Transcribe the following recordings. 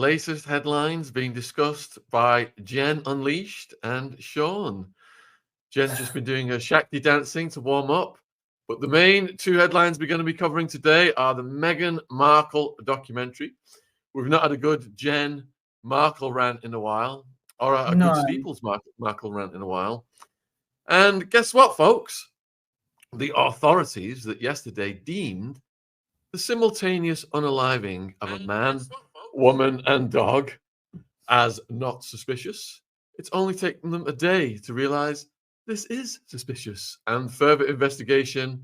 latest headlines being discussed by Jen Unleashed and Sean. Jen's just been doing her Shakti dancing to warm up. But the main two headlines we're going to be covering today are the Meghan Markle documentary. We've not had a good Jen Markle rant in a while, or a good Steeples Markle rant in a while. And guess what, folks? The authorities that yesterday deemed the simultaneous unaliving of a man, woman, and dog as not suspicious. It's only taken them a day to realize this is suspicious, and further investigation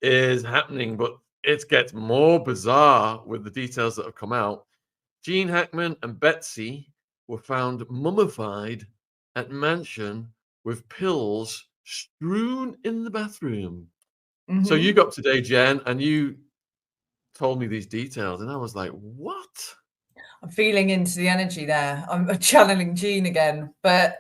is happening, but it gets more bizarre with the details that have come out. Gene Hackman and Betsy were found mummified at mansion with pills strewn in the bathroom. So you got up today, Jen, and you told me these details, and I was like, what? I'm feeling into the energy there. I'm channeling Gene again. But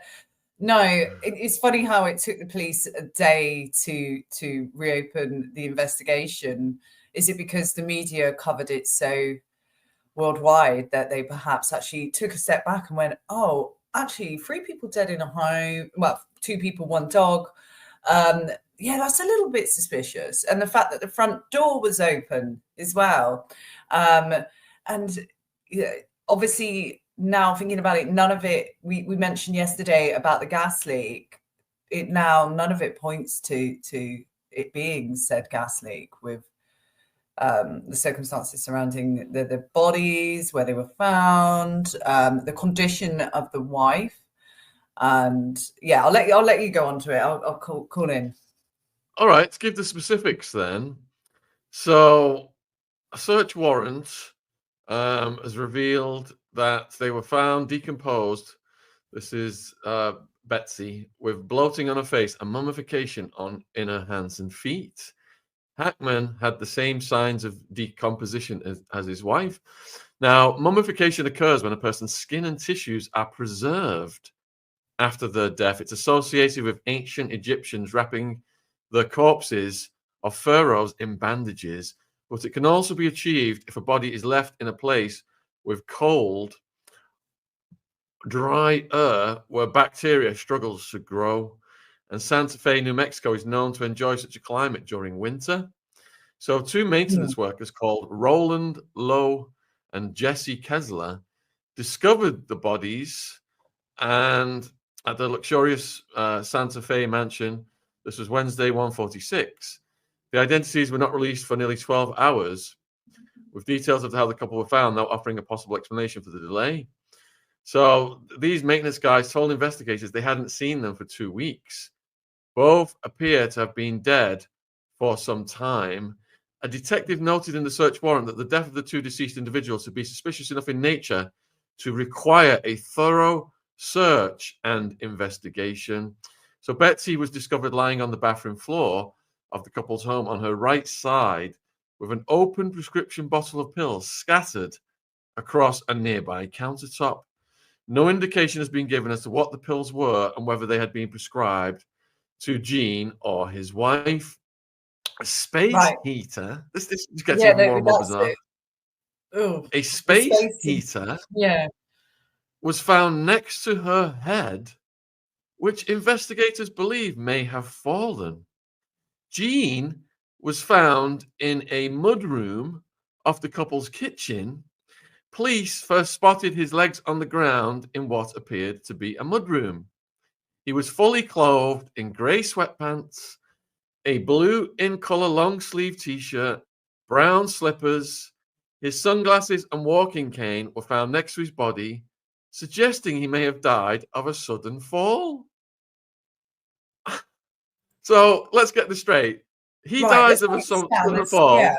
no, it's funny how it took the police a day to reopen the investigation. Is it because the media covered it so worldwide that they perhaps actually took a step back and went, oh, actually 3 people dead in a home, well, 2 people, 1 dog. Yeah, that's a little bit suspicious. And the fact that the front door was open as well. And yeah, obviously now thinking about it, none of it, we mentioned yesterday about the gas leak. None of it points to it being said gas leak with the circumstances surrounding the bodies, where they were found, the condition of the wife. And yeah, I'll let you go on to it. I'll call in. All right, let's give the specifics then. So a search warrant has revealed that they were found decomposed. This is Betsy, with bloating on her face and mummification in her hands and feet. Hackman had the same signs of decomposition as his wife. Now, mummification occurs when a person's skin and tissues are preserved after their death. It's associated with ancient Egyptians wrapping the corpses of pharaohs in bandages, but it can also be achieved if a body is left in a place with cold, dry air where bacteria struggles to grow. And Santa Fe, New Mexico is known to enjoy such a climate during winter. So 2 maintenance workers called Roland Lowe and Jesse Kessler discovered the bodies and at the luxurious Santa Fe mansion. This was Wednesday, 1:46. The identities were not released for nearly 12 hours, with details of how the couple were found now offering a possible explanation for the delay. So these maintenance guys told investigators they hadn't seen them for 2 weeks. Both appear to have been dead for some time. A detective noted in the search warrant that the death of the 2 deceased individuals would be suspicious enough in nature to require a thorough search and investigation. So Betsy was discovered lying on the bathroom floor of the couple's home on her right side with an open prescription bottle of pills scattered across a nearby countertop. No indication has been given as to what the pills were and whether they had been prescribed to Gene or his wife. A space heater. This gets even more and more bizarre. A space heater was found next to her head, which investigators believe may have fallen. Gene was found in a mudroom of the couple's kitchen. Police first spotted his legs on the ground in what appeared to be a mudroom. He was fully clothed in grey sweatpants, a blue in-color long-sleeve t-shirt, brown slippers. His sunglasses and walking cane were found next to his body, suggesting he may have died of a sudden fall. So let's get this straight. He dies of a sudden fall. Yeah.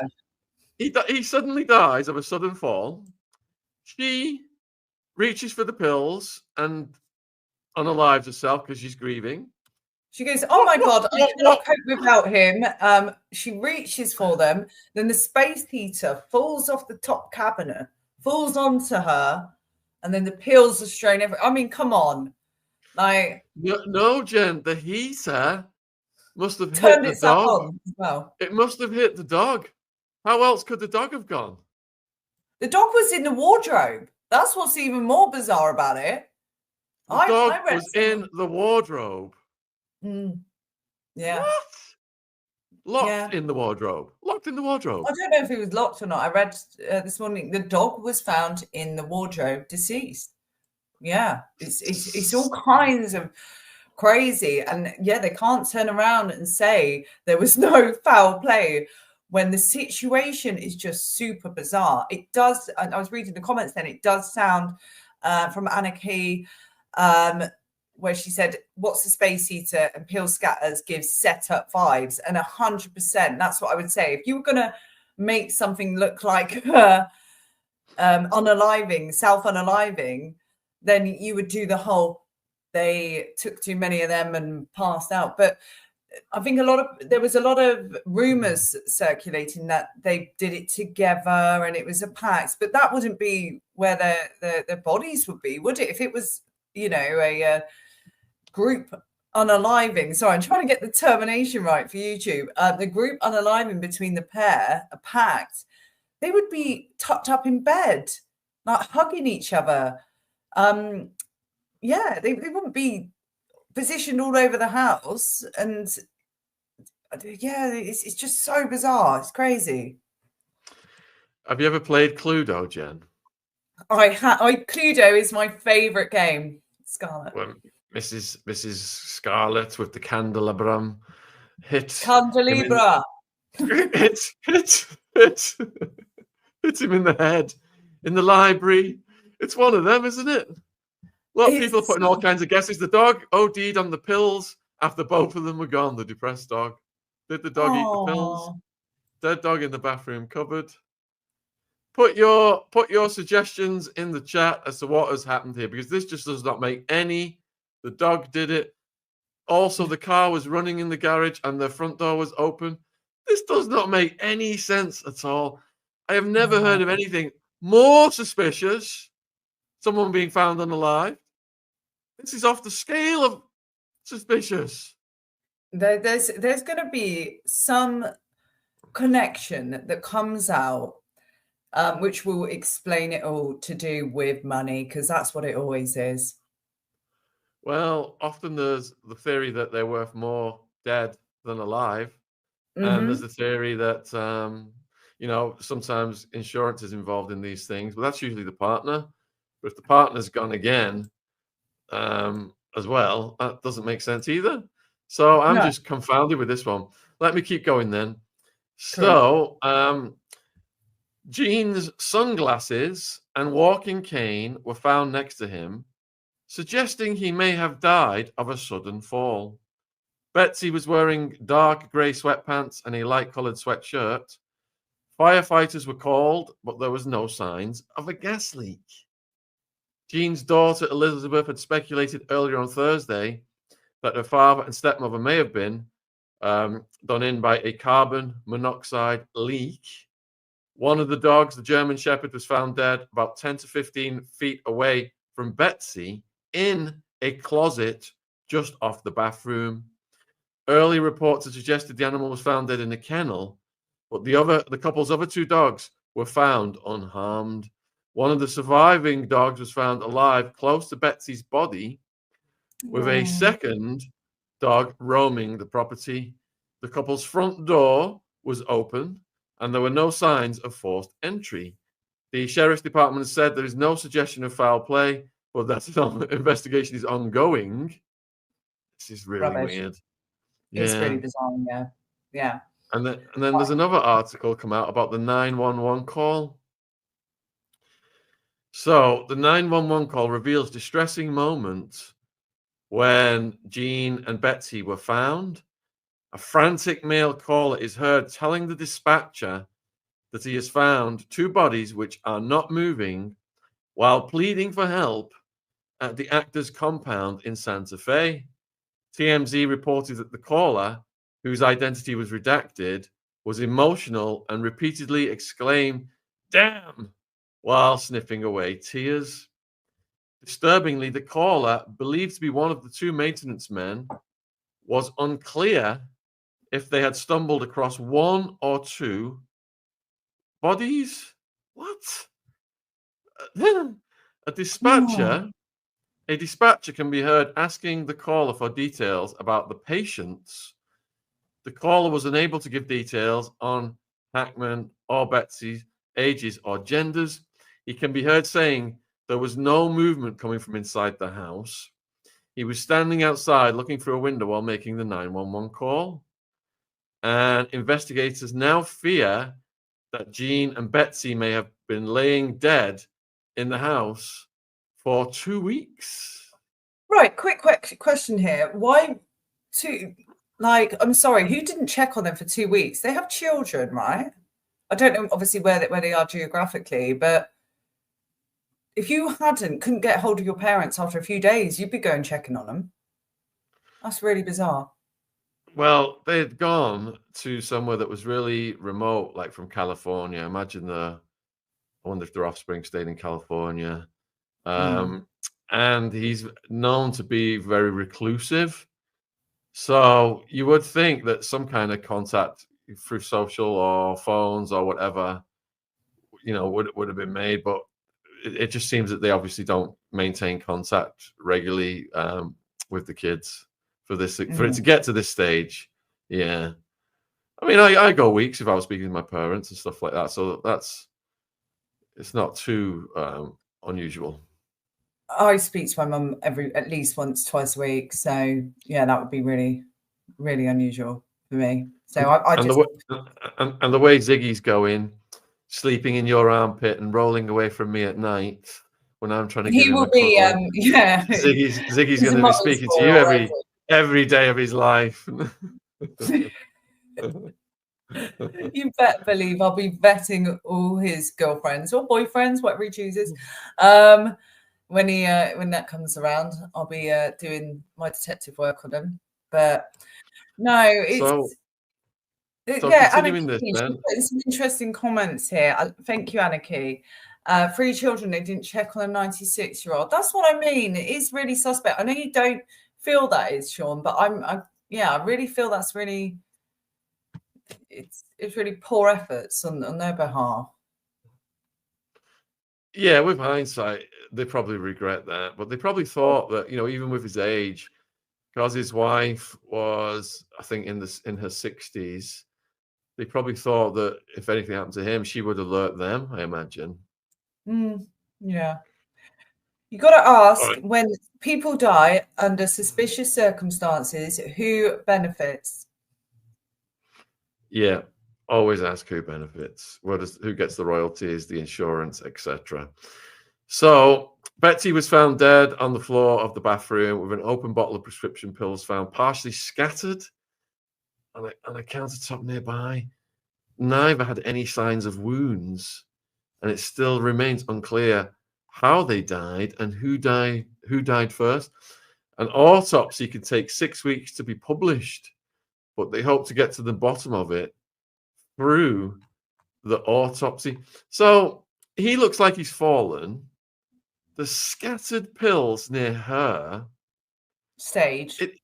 He suddenly dies of a sudden fall. She reaches for the pills and unalives herself because she's grieving. She goes, oh my God, I cannot cope without him. She reaches for them. Then the space heater falls off the top cabinet, falls onto her, and then the pills are strewn everywhere. I mean, come on. No, Jen, the heater must have hit the dog. Well, it must have hit the dog. How else could the dog have gone? The dog was in the wardrobe. That's what's even more bizarre about it. The dog I read was in the wardrobe. Yeah. What? Locked Yeah. in the wardrobe. Locked in the wardrobe. I don't know if he was locked or not. I read this morning the dog was found in the wardrobe, deceased. Yeah, it's all kinds of crazy, and yeah, they can't turn around and say there was no foul play when the situation is just super bizarre. It does. And I was reading the comments. Then it does sound from Anna Key, where she said, "What's the space heater and peel scatters gives setup vibes," and 100%. That's what I would say. If you were gonna make something look like unaliving, self-unaliving, then you would do the whole they took too many of them and passed out. But I think there was a lot of rumors circulating that they did it together and it was a pact, but that wouldn't be where their bodies would be, would it? If it was, a group unaliving. Sorry, I'm trying to get the termination right for YouTube. The group unaliving between the pair, a pact, they would be tucked up in bed, like hugging each other. Yeah, they wouldn't be positioned all over the house. And yeah, it's just so bizarre. It's crazy. Have you ever played Cluedo, Jen? Cluedo is my favourite game, Scarlett. When Mrs. Scarlett with the candelabrum Candelabra. hits him in the head in the library. It's one of them, isn't it? A lot of people putting all kinds of guesses. The dog OD'd on the pills after both of them were gone. The depressed dog. Did the dog eat the pills? Dead dog in the bathroom cupboard. Put your suggestions in the chat as to what has happened here, because this just does not make any. The dog did it. Also, the car was running in the garage and the front door was open. This does not make any sense at all. I have never heard of anything more suspicious. Someone being found unalive. This is off the scale of suspicious. There's going to be some connection that comes out, which will explain it all to do with money, because that's what it always is. Well, often there's the theory that they're worth more dead than alive. And there's the theory that, sometimes insurance is involved in these things, but that's usually the partner. But if the partner's gone again as well, that doesn't make sense either. So I'm just confounded with this one. Let me keep going then. Cool. So Gene's sunglasses and walking cane were found next to him, suggesting he may have died of a sudden fall. Betsy was wearing dark grey sweatpants and a light-coloured sweatshirt. Firefighters were called, but there was no signs of a gas leak. Gene's daughter Elizabeth had speculated earlier on Thursday that her father and stepmother may have been done in by a carbon monoxide leak. One of the dogs, the German Shepherd, was found dead about 10 to 15 feet away from Betsy in a closet just off the bathroom. Early reports had suggested the animal was found dead in a kennel, but the couple's other two dogs were found unharmed. One of the surviving dogs was found alive close to Betsy's body, with a second dog roaming the property. The couple's front door was open, and there were no signs of forced entry. The sheriff's department said there is no suggestion of foul play, but that investigation is ongoing. This is really weird. It's really bizarre, yeah. And then there's another article come out about the 911 call. So the 911 call reveals distressing moments when Gene and Betsy were found. A frantic male caller is heard telling the dispatcher that he has found two bodies which are not moving while pleading for help at the actor's compound in Santa Fe. TMZ reported that the caller, whose identity was redacted, was emotional and repeatedly exclaimed, "Damn," while sniffing away tears. Disturbingly, the caller, believed to be one of the two maintenance men, was unclear if they had stumbled across one or two bodies. What? A Oh, dispatcher, a dispatcher can be heard asking the caller for details about the patients. The caller was unable to give details on Hackman or Betsy's ages or genders. He can be heard saying there was no movement coming from inside the house. He was standing outside looking through a window while making the 911 call. And investigators now fear that Jean and Betsy may have been laying dead in the house for 2 weeks. right. Quick question here. Why two? Like, I'm sorry, who didn't check on them for 2 weeks? They have children, right? I don't know, obviously, where they are geographically, but if you couldn't get hold of your parents after a few days, you'd be going checking on them. That's really bizarre. Well, they had gone to somewhere that was really remote, like from California. I wonder if their offspring stayed in California. Mm. And he's known to be very reclusive. So you would think that some kind of contact through social or phones or whatever, would have been made. But it just seems that they obviously don't maintain contact regularly with the kids for it to get to this stage. Yeah. I mean, I go weeks if I was speaking to my parents and stuff like that. So it's not too unusual. I speak to my mum at least once, twice a week. So yeah, that would be really, really unusual for me. So I And just the way Ziggy's going, sleeping in your armpit and rolling away from me at night when I'm trying to give he him a will be cuddle. yeah. Ziggy's He's going a to be mother's speaking to boy you already. every day of his life. You better believe I'll be vetting all his girlfriends or boyfriends, whatever he chooses. When that comes around, I'll be doing my detective work on him. But no, So yeah, continuing Anarchy, this she's then. putting some interesting comments here. Thank you, Anarchy. 3 children, they didn't check on a 96-year-old. That's what I mean. It is really suspect. I know you don't feel that is, Sean, but I really feel that's really it's really poor efforts on their behalf. Yeah, with hindsight, they probably regret that, but they probably thought that, even with his age, because his wife was, I think, in her 60s, they probably thought that if anything happened to him, she would alert them, I imagine. Yeah. You got to All ask, right. when people die under suspicious circumstances, who benefits? Yeah, always ask who benefits, who gets the royalties, the insurance, etc. So Betsy was found dead on the floor of the bathroom with an open bottle of prescription pills found partially scattered on a countertop nearby. Neither had any signs of wounds, and it still remains unclear how they died and who died first. An autopsy could take 6 weeks to be published, but they hope to get to the bottom of it through the autopsy. So he looks like he's fallen. The scattered pills near her. Stage. It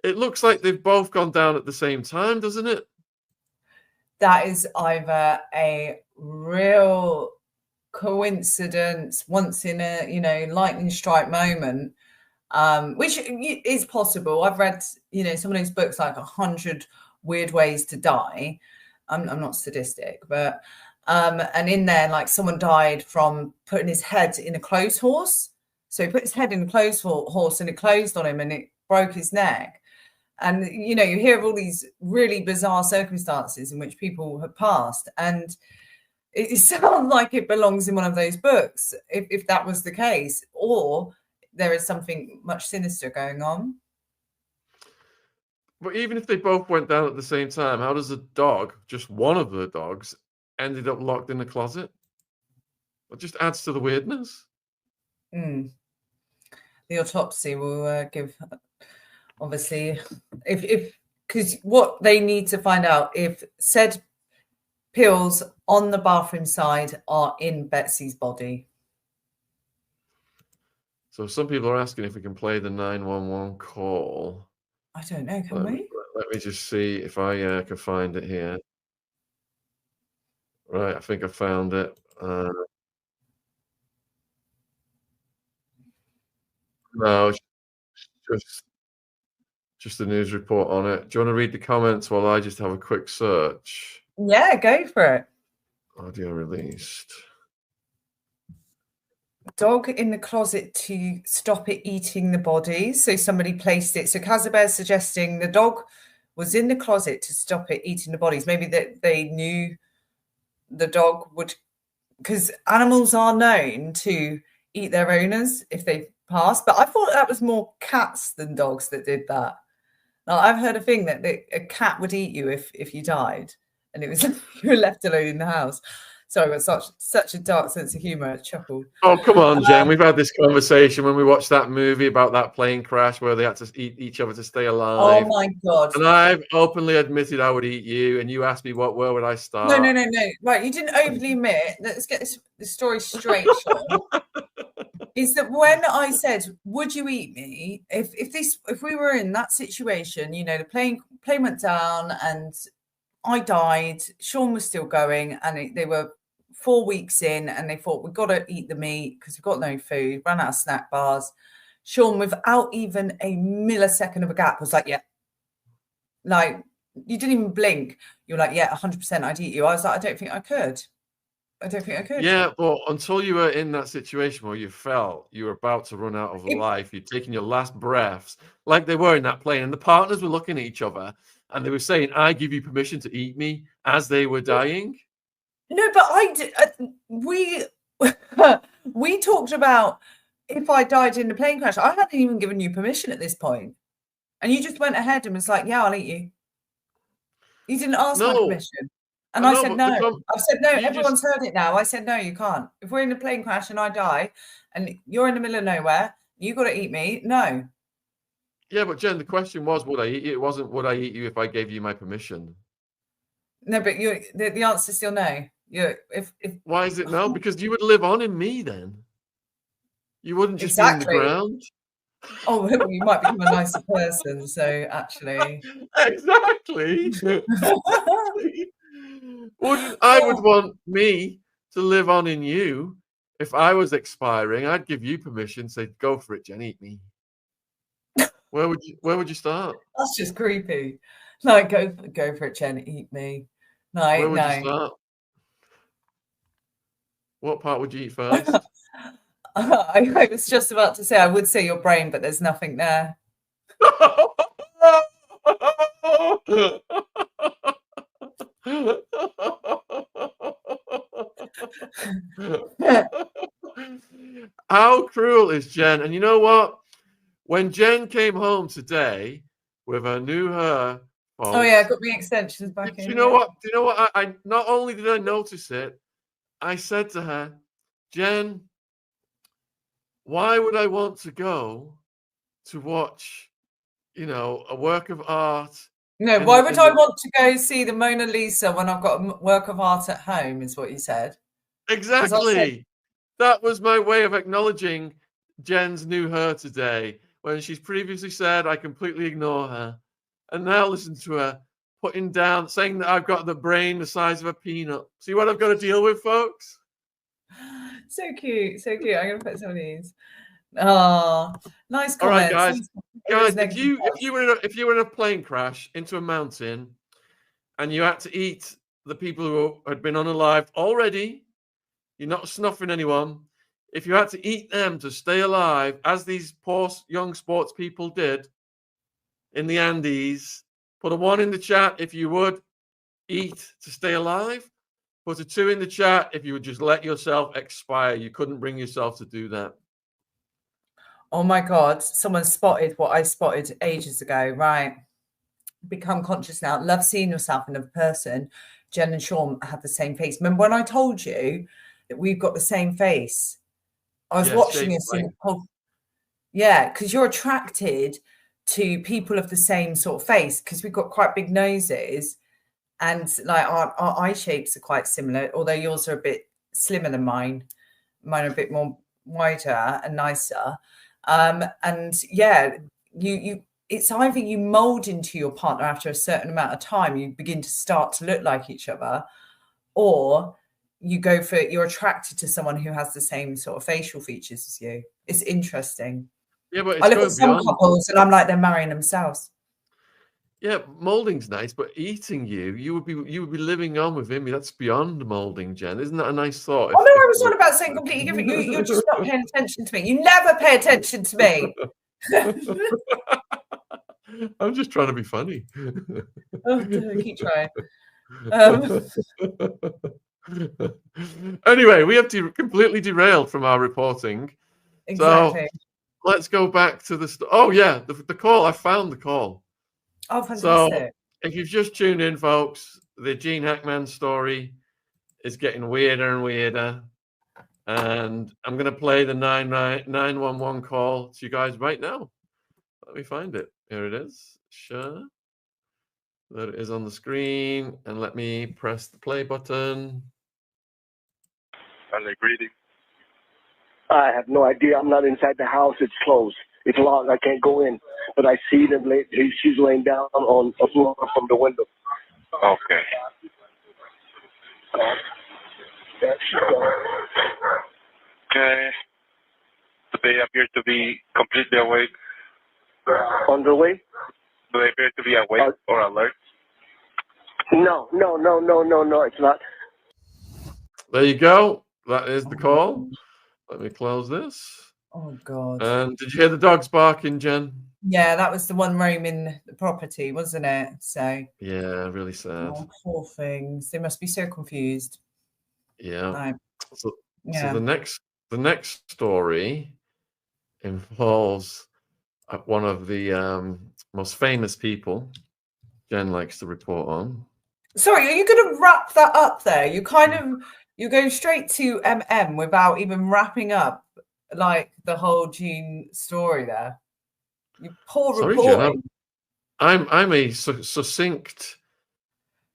it looks like they've both gone down at the same time, doesn't it? That is either a real coincidence, once in a lightning strike moment, which is possible. I've read some of those books, like 100 Weird Ways to Die. I'm not sadistic, but and in there, like, someone died from putting his head in a clothes horse. So he put his head in a clothes horse and it closed on him and it broke his neck. And you hear of all these really bizarre circumstances in which people have passed, and it sounds like it belongs in one of those books, if that was the case, or there is something much sinister going on. But even if they both went down at the same time, how does a dog, just one of the dogs, ended up locked in the closet? It just adds to the weirdness. The autopsy will give, obviously, if because what they need to find out if said pills on the bathroom side are in Betsy's body. So some people are asking if we can play the 911 call. I don't know, can we? Let me just see if I can find it here. Right, I think I found it. No, just a news report on it. Do you want to read the comments while I just have a quick search? Yeah, go for it. Audio released. Dog in the closet to stop it eating the bodies. So somebody placed it. So Casabear's suggesting the dog was in the closet to stop it eating the bodies. Maybe that they knew the dog would, because animals are known to eat their owners if they pass. But I thought that was more cats than dogs that did that. Now, I've heard a thing that a cat would eat you if you died, and it was you were left alone in the house. So I got such a dark sense of humour. I chuckled. Oh, come on, Jen. We've had this conversation when we watched that movie about that plane crash where they had to eat each other to stay alive. Oh my God. And I've openly admitted I would eat you, and you asked me where would I start? No. Right, you didn't openly admit. Let's get the story straight, Sean. Is that when I said, "Would you eat me?" If we were in that situation, you know, the plane went down and I died. Sean was still going, and they were 4 weeks in, and they thought we've got to eat the meat because we've got no food. Ran out of snack bars. Sean, without even a millisecond of a gap, was like, "Yeah." Like, you didn't even blink. You were like, "Yeah, 100%, I'd eat you." I was like, I don't think I could. Yeah, but until you were in that situation where you felt you were about to run out of life, you'd taken your last breaths, like they were in that plane, and the partners were looking at each other, and they were saying, "I give you permission to eat me," as they were dying. No, but we we talked about if I died in the plane crash. I hadn't even given you permission at this point, and you just went ahead and was like, "Yeah, I'll eat you." You didn't ask my permission. And I said no. I've said no. Everyone's heard it now. I said no, you can't. If we're in a plane crash and I die and you're in the middle of nowhere, you got to eat me. No. Yeah, but Jen, the question was, would I eat you? It wasn't, would I eat you if I gave you my permission? No, but the answer is still no. If Why is it no? Because you would live on in me then. You wouldn't just be in the ground. Oh, well, you might become a nicer person. So actually, exactly. I would want me to live on in you. If I was expiring, I'd give you permission. Say, go for it, Jen, eat me. Where would you start? That's just creepy. Like, go for it, Jen, eat me. No, where would you start? What part would you eat first? I was just about to say I would say your brain, but there's nothing there. How cruel is Jen? And you know what? When Jen came home today with her new hair, folks, oh yeah, I got my extensions back in. Do you know what? Do you know what? I not only did I notice it, I said to her, Jen, why would I want to go to watch, a work of art? No, why would I want to go see the Mona Lisa when I've got a work of art at home, is what you said. Exactly. That was my way of acknowledging Jen's new hair today, when she's previously said I completely ignore her. And now listen to her putting down, saying that I've got the brain the size of a peanut. See what I've got to deal with, folks? So cute. I'm going to put some of these. Oh, nice comments. All right, guys. Guys, if you were in a plane crash into a mountain and you had to eat the people who had been unalived already, you're not snuffing anyone. If you had to eat them to stay alive, as these poor young sports people did in the Andes, put a 1 in the chat if you would eat to stay alive. Put a 2 in the chat if you would just let yourself expire. You couldn't bring yourself to do that. Oh my God, someone spotted what I spotted ages ago. Right. Become conscious now. Love seeing yourself in another person. Jen and Sean have the same face. Remember when I told you that we've got the same face? I was watching this. Yeah, because you're attracted to people of the same sort of face because we've got quite big noses and like our eye shapes are quite similar, although yours are a bit slimmer than mine. Mine are a bit more wider and nicer. And yeah, it's either you mold into your partner after a certain amount of time, you begin to start to look like each other, or you're attracted to someone who has the same sort of facial features as you. It's interesting. Yeah, but I it's look at going some beyond. couples and I'm like, they're marrying themselves. Yeah, molding's nice, but eating you would be living on with him. That's beyond molding, Jen. Isn't that a nice thought? Oh no, I was on about something completely different. You're just not paying attention to me. You never pay attention to me. I'm just trying to be funny. Oh, keep trying. Anyway, we have completely derailed from our reporting. Exactly. So let's go back to the. Oh yeah, the call. I found the call. Oh, fantastic. So if you've just tuned in, folks, the Gene Hackman story is getting weirder and weirder. And I'm going to play the 911 call to you guys right now. Let me find it. Here it is. Sure. There it is on the screen. And let me press the play button. Hello, greetings. I have no idea. I'm not inside the house. It's closed. It's locked. I can't go in. But I see them. She's laying down on a floor from the window. Okay. Yeah, she's gone. Okay. Do they appear to be completely awake? On the way? Do they appear to be awake or alert? No. It's not. There you go. That is the call. Let me close this. Oh God. And did you hear the dogs barking, Jen? Yeah, that was the one roaming the property, wasn't it? So Yeah, really sad. oh, poor things. They must be so confused. Yeah. Right. So the next story involves one of the most famous people Jen likes to report on. Sorry, are you going to wrap that up there? You're going straight to MM without even wrapping up like the whole Gene story there. You poor Sorry, reporting. Jen, I'm a succinct,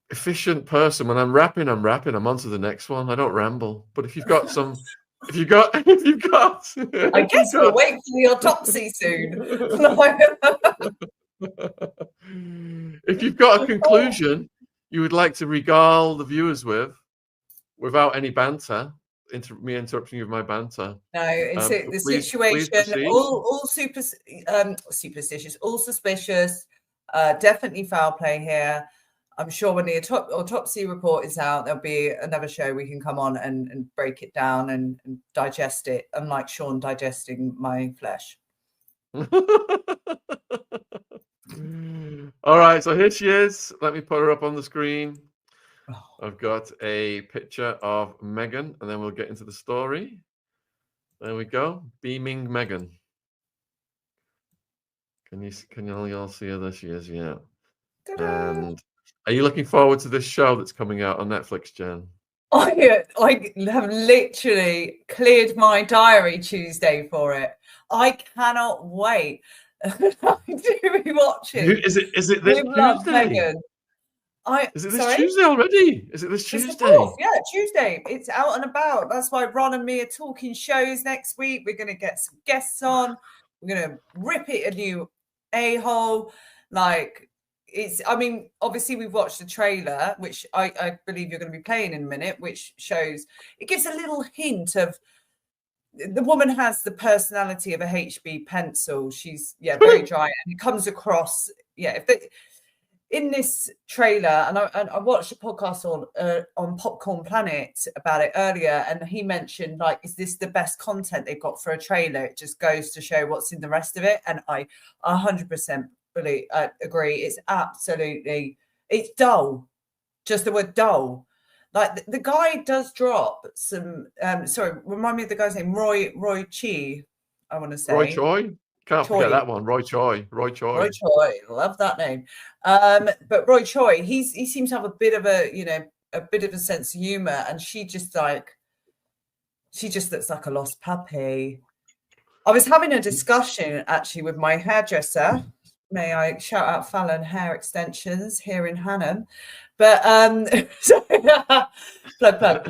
efficient person. When I'm rapping, I'm on to the next one. I don't ramble. But if you've got some, if you've got, I guess we'll wait for the autopsy soon. If you've got a conclusion you would like to regale the viewers with, without any banter, me interrupting you with my banter. No, it's the situation. All superstitious, all suspicious. Definitely foul play here. I'm sure when the autopsy report is out, there'll be another show we can come on and break it down and digest it, unlike Sean digesting my flesh. All right, so here she is. Let me put her up on the screen. I've got a picture of Megan, and then we'll get into the story. There we go. Beaming Megan. Can you all see her? There she is, yeah. Ta-da! And are you looking forward to this show that's coming out on Netflix, Jen? I have literally cleared my diary Tuesday for it. I cannot wait. To be watching. Is it this Tuesday? Is it this Tuesday already? Is it this Tuesday? It's the 4th, yeah, Tuesday. It's out and about. That's why Ron and me are talking shows next week. We're going to get some guests on. We're going to rip it a new a-hole. Like, obviously we've watched the trailer, which I believe you're going to be playing in a minute, which shows, it gives a little hint of, the woman has the personality of a HB pencil. She's very dry, and it comes across. In this trailer, and I watched a podcast on Popcorn Planet about it earlier, and he mentioned, like, is this the best content they've got for a trailer? It just goes to show what's in the rest of it, and I 100% agree. It's dull. Just the word dull. Like the guy does drop some. Remind me of the guy's name. Roy Chi. I want to say Roy Choi. Can't forget that one. Roy Choi. Love that name. But Roy Choi, he seems to have a bit of a sense of humor, and she just looks like a lost puppy. I was having a discussion actually with my hairdresser. May I shout out Fallon Hair Extensions here in Hannam? But plug.